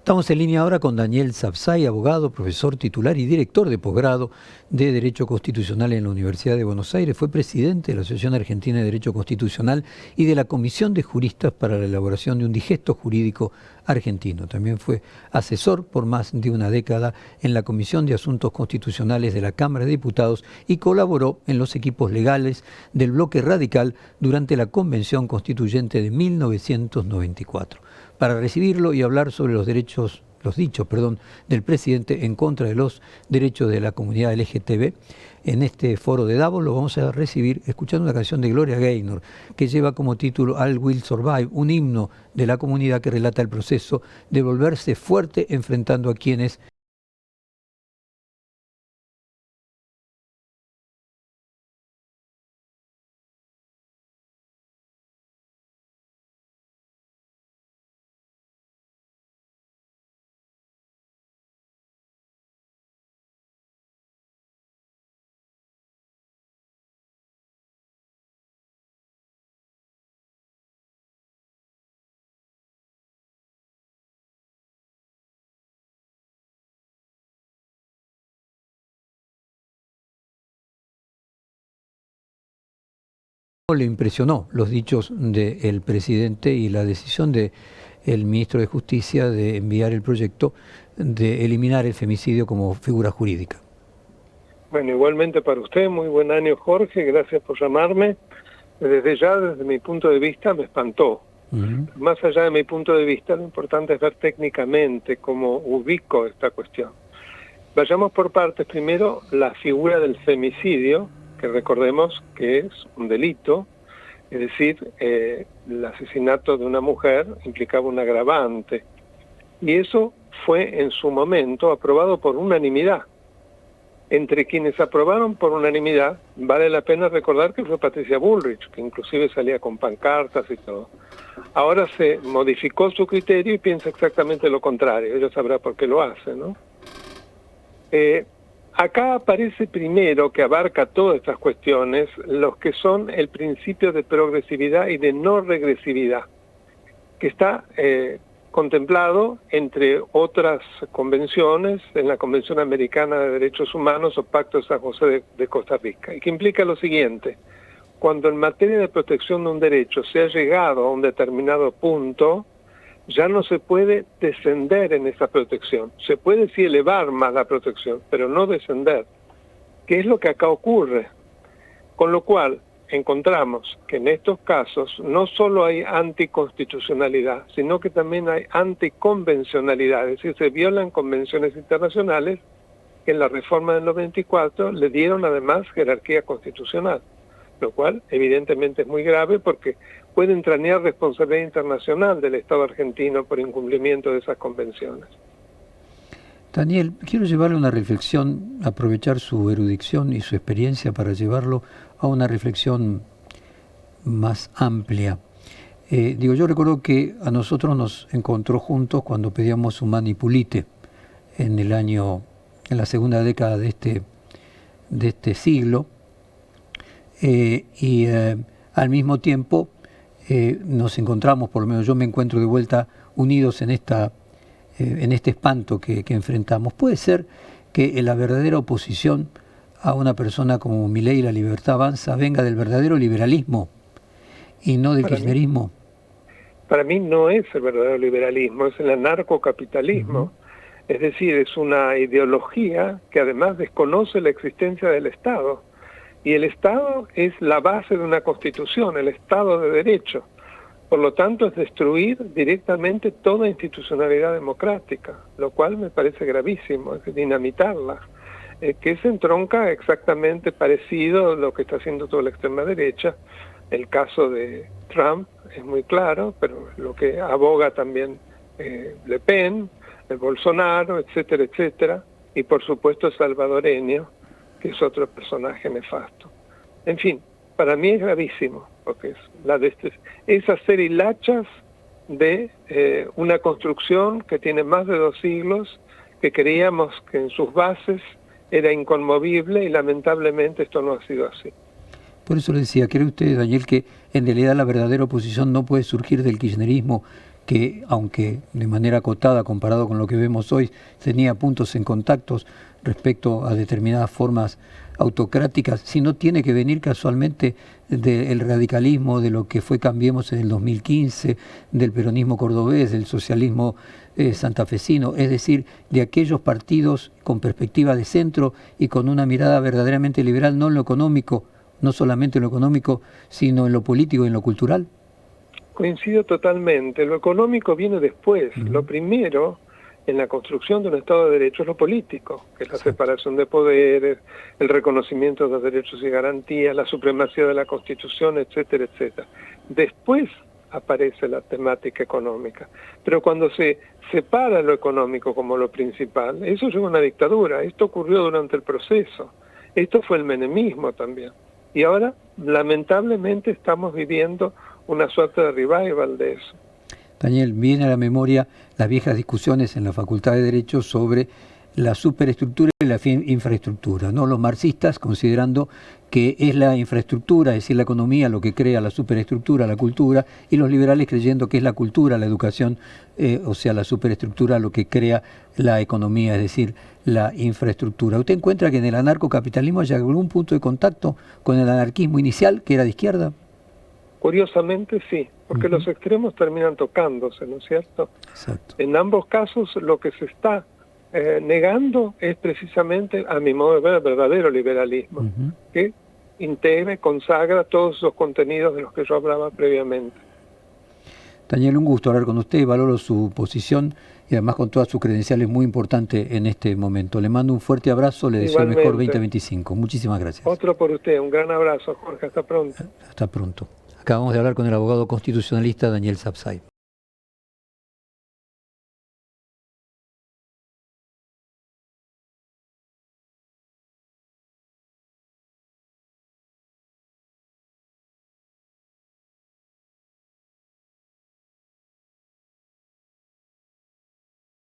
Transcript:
Estamos en línea ahora con Daniel Sapsay, abogado, profesor titular y director de posgrado de Derecho Constitucional en la Universidad de Buenos Aires. Fue presidente de la Asociación Argentina de Derecho Constitucional y de la Comisión de Juristas para la elaboración de un digesto jurídico argentino. También fue asesor por más de una década en la Comisión de Asuntos Constitucionales de la Cámara de Diputados y colaboró en los equipos legales del Bloque Radical durante la Convención Constituyente de 1994. Para recibirlo y hablar sobre los dichos del presidente en contra de los derechos de la comunidad LGTB, en este foro de Davos lo vamos a recibir escuchando una canción de Gloria Gaynor que lleva como título All Will Survive, un himno de la comunidad que relata el proceso de volverse fuerte enfrentando a quienes le impresionó los dichos del presidente y la decisión del ministro de Justicia de enviar el proyecto de eliminar el femicidio como figura jurídica. Bueno, igualmente para usted, muy buen año Jorge, gracias por llamarme. Desde mi punto de vista me espantó. Más allá de mi punto de vista, lo importante es ver técnicamente cómo ubico esta cuestión. Vayamos por partes. Primero, la figura del femicidio, que recordemos que es un delito, es decir, el asesinato de una mujer implicaba un agravante. Y eso fue en su momento aprobado por unanimidad. Entre quienes aprobaron por unanimidad, vale la pena recordar que fue Patricia Bullrich, que inclusive salía con pancartas y todo. Ahora se modificó su criterio y piensa exactamente lo contrario. Ella sabrá por qué lo hace, ¿no? Acá aparece primero, que abarca todas estas cuestiones, los que son el principio de progresividad y de no regresividad, que está contemplado, entre otras convenciones, en la Convención Americana de Derechos Humanos o Pacto de San José de Costa Rica, y que implica lo siguiente: cuando en materia de protección de un derecho se ha llegado a un determinado punto, ya no se puede descender en esa protección. Se puede sí elevar más la protección, pero no descender, que es lo que acá ocurre. Con lo cual, encontramos que en estos casos no solo hay anticonstitucionalidad, sino que también hay anticonvencionalidad, es decir, se violan convenciones internacionales que en la reforma del 94 le dieron además jerarquía constitucional, lo cual evidentemente es muy grave porque puede entrañar responsabilidad internacional del Estado argentino por incumplimiento de esas convenciones. Daniel, quiero llevarle una reflexión, aprovechar su erudición y su experiencia para llevarlo a una reflexión más amplia. Yo recuerdo que a nosotros nos encontró juntos cuando pedíamos un manipulite en la segunda década de este siglo, al mismo tiempo nos encontramos, por lo menos yo me encuentro de vuelta unidos en este espanto que enfrentamos. Puede ser que la verdadera oposición a una persona como Milei y la Libertad Avanza venga del verdadero liberalismo y no del kirchnerismo. Para mí no es el verdadero liberalismo, es el anarcocapitalismo. Es decir, es una ideología que además desconoce la existencia del Estado. Y el Estado es la base de una constitución, el Estado de Derecho. Por lo tanto, es destruir directamente toda institucionalidad democrática, lo cual me parece gravísimo, es dinamitarla, que se entronca exactamente parecido a lo que está haciendo toda la extrema derecha. El caso de Trump es muy claro, pero lo que aboga también Le Pen, Bolsonaro, etcétera, etcétera, y por supuesto el salvadoreño, que es otro personaje nefasto. En fin, para mí es gravísimo, porque es hacer hilachas de una construcción que tiene más de 2 siglos, que creíamos que en sus bases era inconmovible y lamentablemente esto no ha sido así. Por eso le decía, ¿cree usted, Daniel, que en realidad la verdadera oposición no puede surgir del kirchnerismo, que, aunque de manera acotada comparado con lo que vemos hoy, tenía puntos en contactos respecto a determinadas formas autocráticas, sino tiene que venir casualmente del radicalismo, de lo que fue Cambiemos en el 2015, del peronismo cordobés, del socialismo santafesino, es decir, de aquellos partidos con perspectiva de centro y con una mirada verdaderamente liberal, no en lo económico, no solamente en lo económico, sino en lo político y en lo cultural. Coincido totalmente. Lo económico viene después. Lo primero en la construcción de un Estado de Derecho es lo político, que es la separación de poderes, el reconocimiento de los derechos y garantías, la supremacía de la Constitución, etcétera, etcétera. Después aparece la temática económica. Pero cuando se separa lo económico como lo principal, eso lleva a una dictadura. Esto ocurrió durante el proceso. Esto fue el menemismo también. Y ahora, lamentablemente, estamos viviendo una suerte de revival de eso. Daniel, viene a la memoria las viejas discusiones en la Facultad de Derecho sobre la superestructura y la infraestructura, ¿no? Los marxistas considerando que es la infraestructura, es decir, la economía, lo que crea la superestructura, la cultura, y los liberales creyendo que es la cultura, la educación, o sea, la superestructura, lo que crea la economía, es decir, la infraestructura. ¿Usted encuentra que en el anarcocapitalismo hay algún punto de contacto con el anarquismo inicial, que era de izquierda? Curiosamente sí, porque los extremos terminan tocándose, ¿no es cierto? Exacto. En ambos casos lo que se está negando es precisamente, a mi modo de ver, el verdadero liberalismo, que integra, consagra todos esos contenidos de los que yo hablaba previamente. Daniel, un gusto hablar con usted, valoro su posición y además con todas sus credenciales muy importante en este momento. Le mando un fuerte abrazo, le deseo el mejor 2025. Muchísimas gracias. Otro por usted, un gran abrazo, Jorge, hasta pronto. Hasta pronto. Acabamos de hablar con el abogado constitucionalista Daniel Sapsay.